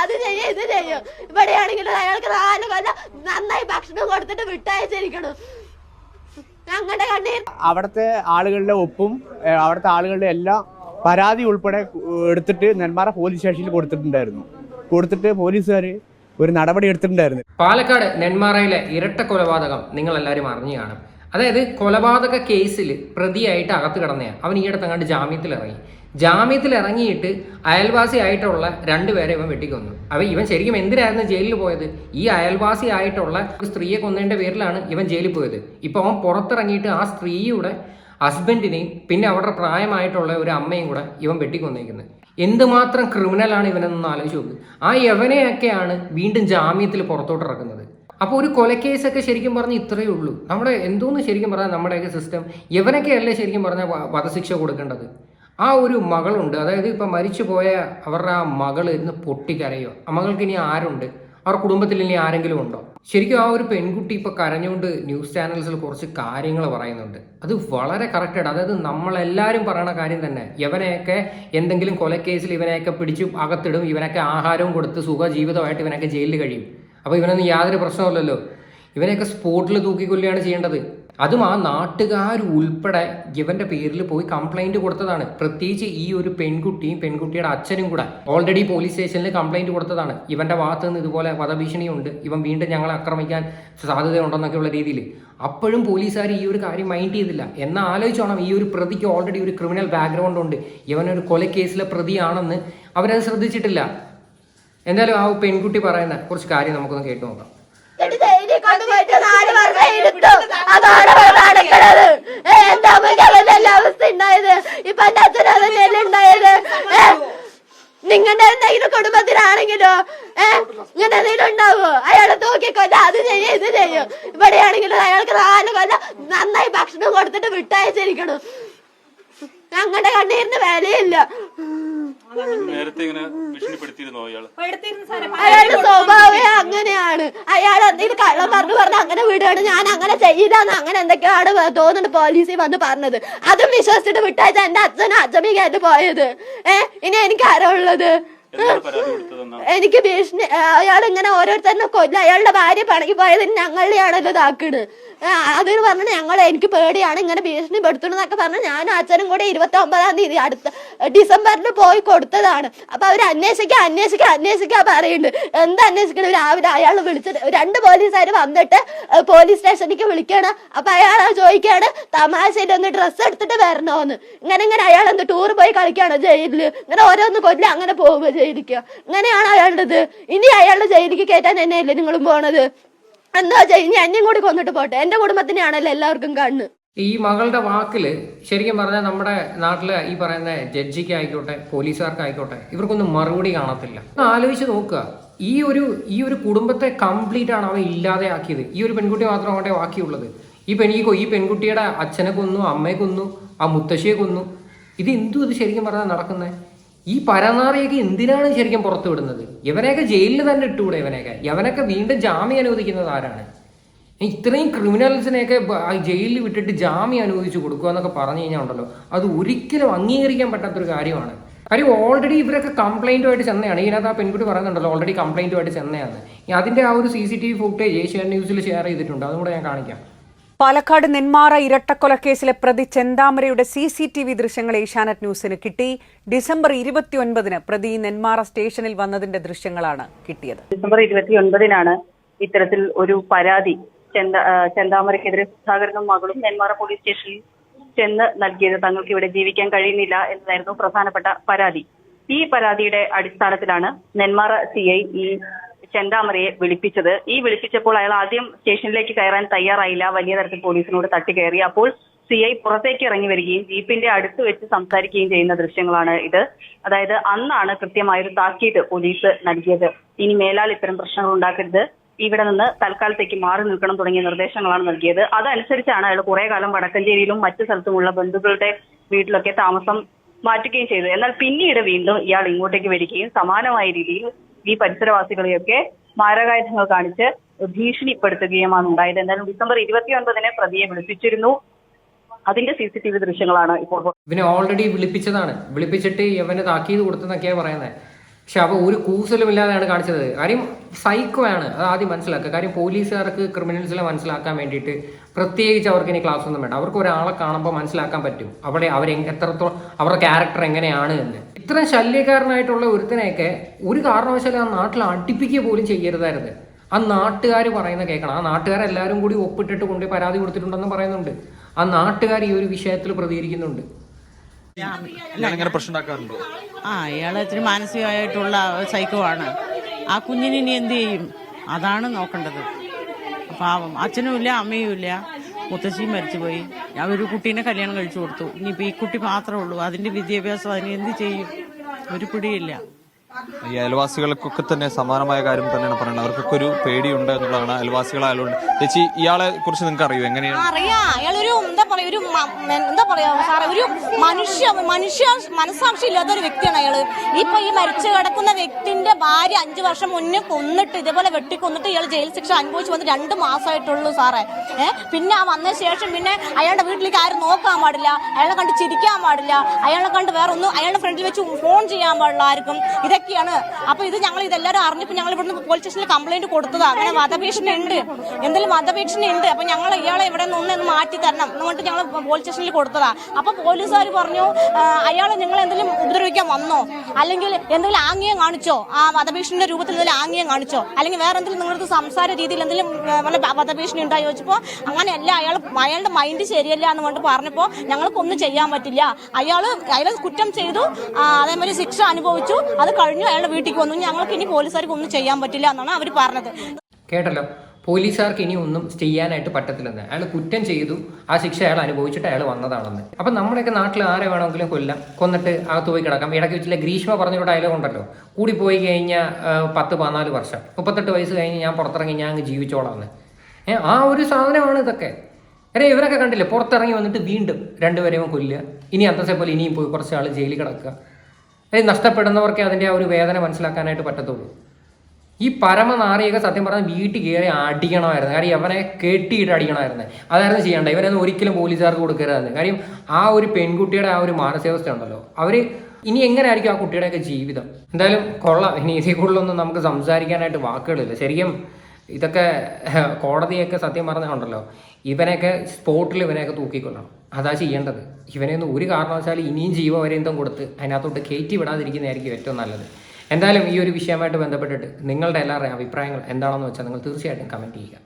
അത് ചെയ്യും ഇത് ചെയ്യും. ഇവിടെയാണെങ്കിലും അയാൾക്ക് 4 കൊല്ലം നന്നായി ഭക്ഷണം കൊടുത്തിട്ട് വിട്ടയച്ചിരിക്കണം. ഞങ്ങളുടെ കണ്ണീർ അവിടുത്തെ ആളുകളുടെ ഒപ്പും അവിടുത്തെ ആളുകളുടെ എല്ലാ പരാതി ഉൾപ്പെടെ എടുത്തിട്ട് നെന്മാറ പോലീസ് സ്റ്റേഷനിൽ കൊടുത്തിട്ട് പോലീസുകാർ ഒരു നടപടി എടുത്തിട്ടുണ്ടായിരുന്നു. പാലക്കാട് നെന്മാറയിലെ ഇരട്ട കൊലപാതകം നിങ്ങൾ എല്ലാവരും അറിഞ്ഞു കാണും. അതായത് കൊലപാതക കേസിൽ പ്രതിയായിട്ട് അകത്ത് കിടന്നയാണ്. അവൻ ഈയിടത്തങ്ങാണ്ട് ജാമ്യത്തിൽ ഇറങ്ങിയിട്ട് അയൽവാസി ആയിട്ടുള്ള 2 പേരെ ഇവൻ വെട്ടിക്കൊന്നു. ഇവൻ ശരിക്കും എന്തിനായിരുന്നു ജയിലിൽ പോയത്? ഈ അയൽവാസി ആയിട്ടുള്ള ഒരു സ്ത്രീയെ കൊന്നതിന്റെ പേരിലാണ് ഇവൻ ജയിലിൽ പോയത്. ഇപ്പൊ അവൻ പുറത്തിറങ്ങിയിട്ട് ആ സ്ത്രീയുടെ ഹസ്ബൻഡിനെയും പിന്നെ അവരുടെ പ്രായമായിട്ടുള്ള ഒരു അമ്മയും കൂടെ ഇവൻ വെട്ടിക്കൊന്നേക്കുന്നത്. എന്തുമാത്രം ക്രിമിനലാണ് ഇവനെന്ന് ആലോചിച്ച് നോക്ക്. ആ യവനെയൊക്കെയാണ് വീണ്ടും ജാമ്യത്തിൽ പുറത്തോട്ട് ഇറക്കുന്നത്. അപ്പോൾ ഒരു കൊലക്കേസൊക്കെ ശരിക്കും പറഞ്ഞാൽ ഇത്രയേ ഉള്ളൂ. നമ്മുടെ എന്തോന്ന് ശരിക്കും പറഞ്ഞാൽ നമ്മുടെയൊക്കെ സിസ്റ്റം ഇവനൊക്കെയല്ലേ ശരിക്കും പറഞ്ഞാൽ വധശിക്ഷ കൊടുക്കേണ്ടത്. ആ ഒരു മകളുണ്ട്, അതായത് ഇപ്പം മരിച്ചുപോയ അവരുടെ ആ മകൾ ഇരുന്ന് പൊട്ടിക്കരയോ. ആ മകൾക്ക് ഇനി ആരുണ്ട്? അവരുടെ കുടുംബത്തിൽ ഇനി ആരെങ്കിലും ഉണ്ടോ? ശരിക്കും ആ ഒരു പെൺകുട്ടി ഇപ്പോൾ കരഞ്ഞുകൊണ്ട് ന്യൂസ് ചാനൽസിൽ കുറച്ച് കാര്യങ്ങൾ പറയുന്നുണ്ട്. അത് വളരെ കറക്റ്റാണ്. അതായത് നമ്മളെല്ലാവരും പറയണ കാര്യം തന്നെ. ഇവനെയൊക്കെ എന്തെങ്കിലും കൊലക്കേസിൽ ഇവനെയൊക്കെ പിടിച്ച് അകത്തിടും, ഇവനൊക്കെ ആഹാരവും കൊടുത്ത് സുഖജീവിതമായിട്ട് ഇവനൊക്കെ ജയിലിൽ കഴിയും. അപ്പോൾ ഇവനൊന്നും യാതൊരു പ്രശ്നമില്ലല്ലോ. ഇവനെയൊക്കെ സ്പോട്ടിൽ തൂക്കിക്കൊല്ലുകയാണ് ചെയ്യേണ്ടത്. അതും ആ നാട്ടുകാർ ഉൾപ്പെടെ ഇവന്റെ പേരിൽ പോയി കംപ്ലൈന്റ് കൊടുത്തതാണ്. പ്രത്യേകിച്ച് ഈ ഒരു പെൺകുട്ടിയും പെൺകുട്ടിയുടെ അച്ഛനും കൂടെ ഓൾറെഡി പോലീസ് സ്റ്റേഷനിൽ കംപ്ലൈന്റ് കൊടുത്തതാണ്. ഇവന്റെ ഭാഗത്ത് നിന്ന് ഇതുപോലെ വധഭീഷണിയുണ്ട്, ഇവൻ വീണ്ടും ഞങ്ങളെ ആക്രമിക്കാൻ സാധ്യതയുണ്ടെന്നൊക്കെയുള്ള രീതിയിൽ. അപ്പോഴും പോലീസുകാർ ഈ ഒരു കാര്യം മൈൻഡ് ചെയ്തില്ല. എന്നാൽ ആലോചിച്ചോണം, ഈ ഒരു പ്രതിക്ക് ഓൾറെഡി ഒരു ക്രിമിനൽ ബാക്ക്ഗ്രൗണ്ട് ഉണ്ട്, ഇവനൊരു കൊലക്കേസിലെ പ്രതിയാണെന്ന് അവരത് ശ്രദ്ധിച്ചിട്ടില്ല. എന്തായാലും ആ പെൺകുട്ടി പറയുന്ന കുറച്ച് കാര്യം നമുക്കൊന്ന് കേട്ടു നോക്കാം. എന്റെ അവസ്ഥ ഉണ്ടായത് ഇപ്പൊ എന്റെ അച്ഛൻ അതന്നെയല്ലേ ഉണ്ടായത്. നിങ്ങളുടെ എന്തെങ്കിലും കുടുംബത്തിലാണെങ്കിലോ ഇങ്ങനെ എന്തെങ്കിലും ഉണ്ടാവോ? അയാളെ തൂക്കിക്കൊല്ല, അത് ചെയ്യും ഇത് ചെയ്യും. ഇവിടെയാണെങ്കിലും അയാൾക്ക് 4 കൊല്ലം നന്നായി ഭക്ഷണം കൊടുത്തിട്ട് വിട്ടയച്ചിരിക്കണം. ഞങ്ങളുടെ കണ്ണീരിന് വിലയില്ല. അയാളുടെ സ്വഭാവം അങ്ങനെയാണ്. അയാൾ എന്തെങ്കിലും കള്ളം പറഞ്ഞ് അങ്ങനെ വിടുകയാണ്. ഞാൻ അങ്ങനെ ചെയ്യില്ലാന്ന് അങ്ങനെ എന്തൊക്കെയാണ് തോന്നുന്നുണ്ട് പോലീസിൽ വന്ന് പറഞ്ഞത്. അതും വിശ്വസിച്ചിട്ട് വിട്ടയച്ച എന്റെ അച്ഛനും അച്ഛമ്മയ്ക്കായിട്ട് പോയത്. ഇനി എനിക്ക് ആരാ ഉള്ളത്? എനിക്ക് ഭീഷണി, അയാൾ ഇങ്ങനെ ഓരോരുത്തരുടെ കൊല്ല, അയാളുടെ ഭാര്യ പണക്കി പോയതിന് ഞങ്ങളുടെയാണല്ലോ ഇതാക്കണ്. അതിന് പറഞ്ഞ എനിക്ക് പേടിയാണ്, ഇങ്ങനെ ഭീഷണിപ്പെടുത്തണമെന്നൊക്കെ പറഞ്ഞ് ഞാനും അച്ഛനും കൂടെ 29-ാം തീയതി അടുത്ത ഡിസംബറിൽ പോയി കൊടുത്തതാണ്. അപ്പൊ അവർ അന്വേഷിക്കാൻ പറയുന്നുണ്ട്. എന്താ അന്വേഷിക്കണം? രാവിലെ അയാൾ വിളിച്ചിട്ട് 2 പോലീസുകാർ വന്നിട്ട് പോലീസ് സ്റ്റേഷനിലേക്ക് വിളിക്കണം. അപ്പൊ അയാൾ ചോദിക്കാണ് തമാശയിൽ ഒന്ന് ഡ്രസ്സ് എടുത്തിട്ട് വരണോന്ന്. ഇങ്ങനെ അയാൾ എന്ത് ടൂർ പോയി കളിക്കാണോ ജയിലില്? ഇങ്ങനെ ഓരോന്ന് കൊല്ലം അങ്ങനെ പോകുമ്പോ ജയിലിക്ക്. ഇങ്ങനെയാണ് അയാളുടേത്. ഇനി അയാളുടെ ജയിലിലേക്ക് കയറ്റാൻ തന്നെയല്ലേ നിങ്ങളും പോണത്? എന്താ ഇനി എന്നെയും കൂടി കൊന്നിട്ട് പോട്ടെ. എന്റെ കുടുംബത്തിനെയാണല്ലോ എല്ലാവർക്കും കണ്ണ്. ഈ മകളുടെ വാക്കില് ശരിക്കും പറഞ്ഞാൽ നമ്മുടെ നാട്ടില് ഈ പറയുന്ന ജഡ്ജിക്കായിക്കോട്ടെ പോലീസുകാർക്കായിക്കോട്ടെ ഇവർക്കൊന്നും മറുപടി കാണത്തില്ല. ആലോചിച്ച് നോക്കുക, ഈ ഒരു കുടുംബത്തെ കംപ്ലീറ്റ് ആണ് അവൻ ഇല്ലാതെ ആക്കിയത്. ഈ ഒരു പെൺകുട്ടി മാത്രം അവന്റെ ബാക്കിയുള്ളത്. ഈ പെൺകുട്ടിയുടെ അച്ഛനെ കൊന്നു, അമ്മയെ കൊന്നു, ആ മുത്തശ്ശിയെ കൊന്നു. ഇത് ശരിക്കും പറഞ്ഞാൽ നടക്കുന്നത്? ഈ പരനാറിയൊക്കെ എന്തിനാണ് ശരിക്കും പുറത്തു വിടുന്നത്? ഇവനെയൊക്കെ ജയിലിൽ തന്നെ ഇട്ടുകൂടെ? ഇവനൊക്കെ വീണ്ടും ജാമ്യം അനുവദിക്കുന്നത് ആരാണ്? ഇത്രയും ക്രിമിനൽസിനെയൊക്കെ ജയിലിൽ വിട്ടിട്ട് ജാമ്യം അനുവദിച്ചു കൊടുക്കുക എന്നൊക്കെ പറഞ്ഞു കഴിഞ്ഞാൽ ഉണ്ടല്ലോ, അത് ഒരിക്കലും അംഗീകരിക്കാൻ പറ്റാത്തൊരു കാര്യമാണ്. കാര്യം ഓൾറെഡി ഇവരൊക്കെ കംപ്ലൈന്റുമായിട്ട് ചെന്നതാണ്. ഇതിനകത്ത് ആ പെൺകുട്ടി പറയുന്നുണ്ടല്ലോ ഓൾറെഡി കംപ്ലൈന്റുമായിട്ട് ചെന്നതാണ്. അതിന്റെ ആ ഒരു CCTV ഫുട്ടേജ് ഏഷ്യാനെറ്റ് ന്യൂസിൽ ഷെയർ ചെയ്തിട്ടുണ്ട്. അതും കൂടെ ഞാൻ കാണിക്കാം. പാലക്കാട് നെന്മാറ ഇരട്ടക്കൊലക്കേസിലെ പ്രതി ചെന്താമരയുടെ CCTV ദൃശ്യങ്ങൾ ഏഷ്യാനെറ്റ് ന്യൂസിന് കിട്ടി. ഡിസംബർ 29-ന് പ്രതി നെന്മാറ സ്റ്റേഷനിൽ വന്നതിന്റെ ദൃശ്യങ്ങളാണ് കിട്ടിയത്. ഡിസംബർ 29-നാണ് ഇത്തരത്തിൽ ഒരു പരാതി ചെന്താമരയ്ക്കെതിരെ സുധാകരനും മകളും നെന്മാറ പോലീസ് സ്റ്റേഷനിൽ ചെന്ന് നൽകിയത്. തങ്ങൾക്ക് ഇവിടെ ജീവിക്കാൻ കഴിയുന്നില്ല എന്നതായിരുന്നു പ്രധാനപ്പെട്ട പരാതി. ഈ പരാതിയുടെ അടിസ്ഥാനത്തിലാണ് നെന്മാറ CI ഈ ചെന്താമരയെ വിളിപ്പിച്ചത്. ഈ വിളിപ്പിച്ചപ്പോൾ അയാൾ ആദ്യം സ്റ്റേഷനിലേക്ക് കയറാൻ തയ്യാറായില്ല. വലിയ തരത്തിൽ പോലീസിനോട് തട്ടിക്കയറി. അപ്പോൾ CI പുറത്തേക്ക് ഇറങ്ങി വരികയും ജീപ്പിന്റെ അടുത്ത് വെച്ച് സംസാരിക്കുകയും ചെയ്യുന്ന ദൃശ്യങ്ങളാണ് ഇത്. അതായത് അന്നാണ് കൃത്യമായൊരു താക്കീത് പോലീസ് നൽകിയത്. ഇനി മേലാൽ ഇത്തരം പ്രശ്നങ്ങൾ ഉണ്ടാക്കരുത്, ഇവിടെ നിന്ന് തൽക്കാലത്തേക്ക് മാറി നിൽക്കണം തുടങ്ങിയ നിർദ്ദേശങ്ങളാണ് നൽകിയത്. അതനുസരിച്ചാണ് അയാൾ കുറെ കാലം വടക്കഞ്ചേരിയിലും മറ്റു സ്ഥലത്തുമുള്ള ബന്ധുക്കളുടെ വീട്ടിലൊക്കെ താമസം മാറ്റുകയും ചെയ്തത്. എന്നാൽ പിന്നീട് വീണ്ടും ഇയാൾ ഇങ്ങോട്ടേക്ക് വരികയും സമാനമായ രീതിയിൽ ഈ പരിസരവാസികളെയൊക്കെ മാരകായുധങ്ങൾ കാണിച്ച് ഭീഷണിപ്പെടുത്തുകയുമാണ് ഉണ്ടായത്. എന്തായാലും ഡിസംബർ 29-ന് പ്രതിയെ വിളിപ്പിച്ചിരുന്നു. അതിന്റെ CCTV ദൃശ്യങ്ങളാണ് ഇപ്പോൾ. ഇവനെ ഓൾറെഡി വിളിപ്പിച്ചതാണ്. വിളിപ്പിച്ചിട്ട് ഇവന് താക്കീത് കൊടുത്തെന്നൊക്കെയാണ് പറയുന്നത്. പക്ഷെ അവ ഒരു കൂസലും ഇല്ലാതെയാണ് കാണിച്ചത്. കാര്യം സൈക്കോയാണ്, അത് ആദ്യം മനസ്സിലാക്കുക. കാര്യം പോലീസുകാർക്ക് ക്രിമിനൽസിനെ മനസ്സിലാക്കാൻ വേണ്ടിയിട്ട് പ്രത്യേകിച്ച് അവർക്ക് ഇനി ക്ലാസ് ഒന്നും വേണ്ട. അവർക്ക് ഒരാളെ കാണുമ്പോൾ മനസ്സിലാക്കാൻ പറ്റും എത്രത്തോളം അവരുടെ ക്യാരക്ടർ എങ്ങനെയാണ് എന്ന്. ഇത്രയും ശല്യക്കാരനായിട്ടുള്ള ഒരുത്തനെയൊക്കെ ഒരു കാരണവശാലും ആ നാട്ടിൽ അടുപ്പിക്കുക പോലും ചെയ്യരുതായിരുന്നു. ആ നാട്ടുകാർ പറയുന്ന കേൾക്കണം. ആ നാട്ടുകാരെല്ലാവരും കൂടി ഒപ്പിട്ടിട്ട് കൊണ്ട് പരാതി കൊടുത്തിട്ടുണ്ടെന്ന് പറയുന്നുണ്ട്. ആ നാട്ടുകാർ ഈ ഒരു വിഷയത്തിൽ പ്രതികരിക്കുന്നുണ്ട്. ഇയാള് ഇത്തിരി മാനസികമായിട്ടുള്ള സൈക്കോ ആണ്. ആ കുഞ്ഞിന് ഇനി എന്ത് ചെയ്യും, അതാണ് നോക്കേണ്ടത്. പാവം, അച്ഛനും ഇല്ല അമ്മയും ഇല്ല, മുത്തശ്ശിയും മരിച്ചുപോയി. ഞാൻ ഒരു കുട്ടീനെ കല്യാണം കഴിച്ചു കൊടുത്തു. ഇനിയിപ്പോൾ ഈ കുട്ടി മാത്രമേ ഉള്ളൂ. അതിന്റെ വിദ്യാഭ്യാസം അതിന് എന്ത് ചെയ്യും, ഒരു പിടിയില്ല. ഈ അയൽവാസികൾക്കൊക്കെ തന്നെ സമാനമായ കാര്യം തന്നെയാണ് പറയുന്നത്. അവർക്കൊക്കെ ഒരു പേടിയുണ്ട് എന്നുള്ളതാണ് അയൽവാസികളായാലുണ്ട്. ചേച്ചി, ഇയാളെ കുറിച്ച് നിങ്ങൾക്ക് അറിയോ? എങ്ങനെയാണ് അറിയാം? അയാളൊരു എന്താ പറയാ സാറേ, ഒരു മനുഷ്യ മനസാക്ഷി ഇല്ലാത്ത ഒരു വ്യക്തിയാണ് അയാള്. ഇപ്പൊ ഈ മരിച്ചു കിടക്കുന്ന വ്യക്തിന്റെ ഭാര്യ 5 വർഷം മുന്നേ കൊന്നിട്ട്, ഇതേപോലെ വെട്ടിക്കൊന്നിട്ട് ഇയാൾ ജയിൽ ശിക്ഷ അനുഭവിച്ച് വന്ന് 2 മാസമായിട്ടുള്ളൂ സാറേ. പിന്നെ ആ വന്ന ശേഷം പിന്നെ അയാളുടെ വീട്ടിലേക്ക് ആരും നോക്കാൻ പാടില്ല, അയാളെ കണ്ട് ചിരിക്കാൻ പാടില്ല, അയാളെ കണ്ട് വേറെ ഒന്നും അയാളുടെ ഫ്രണ്ടിൽ വെച്ച് ഫോൺ ചെയ്യാൻ പാടില്ല ആർക്കും. ഇതൊക്കെയാണ്. അപ്പൊ ഇത് ഞങ്ങൾ ഇതെല്ലാവരും അറിഞ്ഞപ്പോൾ ഞങ്ങൾ ഇവിടുന്ന് പോലീസ് സ്റ്റേഷനിൽ കംപ്ലൈന്റ് കൊടുത്തതാ. അങ്ങനെ വധഭീഷണി ഉണ്ട്, എന്തെങ്കിലും വധഭീഷണി ഉണ്ട്, അപ്പൊ ഞങ്ങൾ ഇയാളെ ഇവിടെ നിന്ന് മാറ്റി തരണം എന്നുകൊണ്ട് ഞങ്ങൾ പോലീസ് സ്റ്റേഷനിൽ കൊടുത്തതാ. അപ്പൊ പോലീസുകാർ പറഞ്ഞു, അയാളെ നിങ്ങൾ എന്തെങ്കിലും ഉപദ്രവിക്കാൻ വന്നോ, അല്ലെങ്കിൽ എന്തെങ്കിലും ആംഗ്യം കാണിച്ചോ, ആ വധഭീഷണിയുടെ രൂപത്തിൽ എന്തെങ്കിലും ആംഗ്യം കാണിച്ചോ, അല്ലെങ്കിൽ വേറെ എന്തെങ്കിലും നിങ്ങൾക്ക് സംസാര രീതിയിൽ എന്തെങ്കിലും വധഭീഷണി ഉണ്ടായി ചോദിച്ചപ്പോൾ അങ്ങനെയല്ല, അയാളുടെ മൈൻഡ് ശരിയല്ല എന്ന് കൊണ്ട് പറഞ്ഞപ്പോൾ ഞങ്ങൾക്കൊന്നും ചെയ്യാൻ പറ്റില്ല. അയാൾ കുറ്റം ചെയ്തു, അതേമാതിരി ശിക്ഷ അനുഭവിച്ചു, അത് കഴിഞ്ഞു, അയാളുടെ വീട്ടിലേക്ക് വന്നു, ഞങ്ങൾക്ക് ഇനി പോലീസുകാർക്ക് ഒന്നും ചെയ്യാൻ പറ്റില്ല എന്നാണ് അവർ പറഞ്ഞത്. കേട്ടല്ലോ, പോലീസുകാർക്ക് ഇനി ഒന്നും ചെയ്യാനായിട്ട് പറ്റത്തില്ലെന്ന്. അയാൾ കുറ്റം ചെയ്തു, ആ ശിക്ഷ അയാൾ അനുഭവിച്ചിട്ട് അയാൾ വന്നതാണെന്ന്. അപ്പം നമ്മുടെയൊക്കെ നാട്ടിൽ ആരെ വേണമെങ്കിലും കൊല്ലാം, കൊന്നിട്ട് അകത്ത് പോയി കിടക്കാം. ഇടയ്ക്ക് വെച്ചില്ല ഗ്രീഷ്മ പറഞ്ഞൊരു ഡയലോഗ് ഉണ്ടല്ലോ, കൂടി പോയി കഴിഞ്ഞാൽ 10-14 വർഷം, 38 വയസ്സ് കഴിഞ്ഞ് ഞാൻ പുറത്തിറങ്ങി ഞാൻ അങ്ങ് ജീവിച്ചോളാന്ന്. ആ ഒരു സാധനമാണ് ഇതൊക്കെ. ഇവരൊക്കെ കണ്ടില്ലേ, പുറത്തിറങ്ങി വന്നിട്ട് വീണ്ടും 2 പേരെയും കൊല്ലുക, ഇനി അന്തസ്സെ പോലെ ഇനിയും പോയി കുറച്ച് ആൾ ജയിലിൽ കിടക്കുക. നഷ്ടപ്പെടുന്നവർക്ക് അതിൻ്റെ ആ ഒരു വേദന മനസ്സിലാക്കാനായിട്ട് പറ്റത്തുള്ളൂ. ഈ പരമനാറിയൊക്കെ സത്യം പറഞ്ഞാൽ വീട്ടിൽ കയറി അടിക്കണമായിരുന്നു. കാര്യം അവനെ കെട്ടിയിട്ട് അടിക്കണമായിരുന്നു. അതായിരുന്നു ചെയ്യേണ്ടത്. ഇവനൊന്നും ഒരിക്കലും പോലീസുകാർക്ക് കൊടുക്കരുതായിരുന്നു. കാര്യം ആ ഒരു പെൺകുട്ടിയുടെ ആ ഒരു മാനസികാവസ്ഥ ഉണ്ടല്ലോ, അവർ ഇനി എങ്ങനെ ആയിരിക്കും ആ കുട്ടിയുടെയൊക്കെ ജീവിതം. എന്തായാലും കൊള്ളാം. ഇനി ഇതിൽ കൂടുതലൊന്നും നമുക്ക് സംസാരിക്കാനായിട്ട് വാക്കുകളില്ല. ശരിക്കും ഇതൊക്കെ കോടതിയൊക്കെ സത്യം പറഞ്ഞുണ്ടല്ലോ, ഇവനെയൊക്കെ സ്പോട്ടിൽ ഇവനെയൊക്കെ തൂക്കിക്കൊള്ളണം. അതാ ചെയ്യേണ്ടത്. ഇവനെയൊന്നും ഒരു കാരണവശാലും ഇനിയും ജീവപര്യന്തം കൊടുത്ത് അതിനകത്തോട്ട് കയറ്റി വിടാതിരിക്കുന്നതായിരിക്കും ഏറ്റവും നല്ലത്. എന്തായാലും ഈ ഒരു വിഷയമായിട്ട് ബന്ധപ്പെട്ടിട്ട് നിങ്ങളുടെ എല്ലാവരുടെയും അഭിപ്രായങ്ങൾ എന്താണെന്ന് വെച്ചാൽ നിങ്ങൾ തീർച്ചയായിട്ടും കമൻറ്റ് ചെയ്യുക.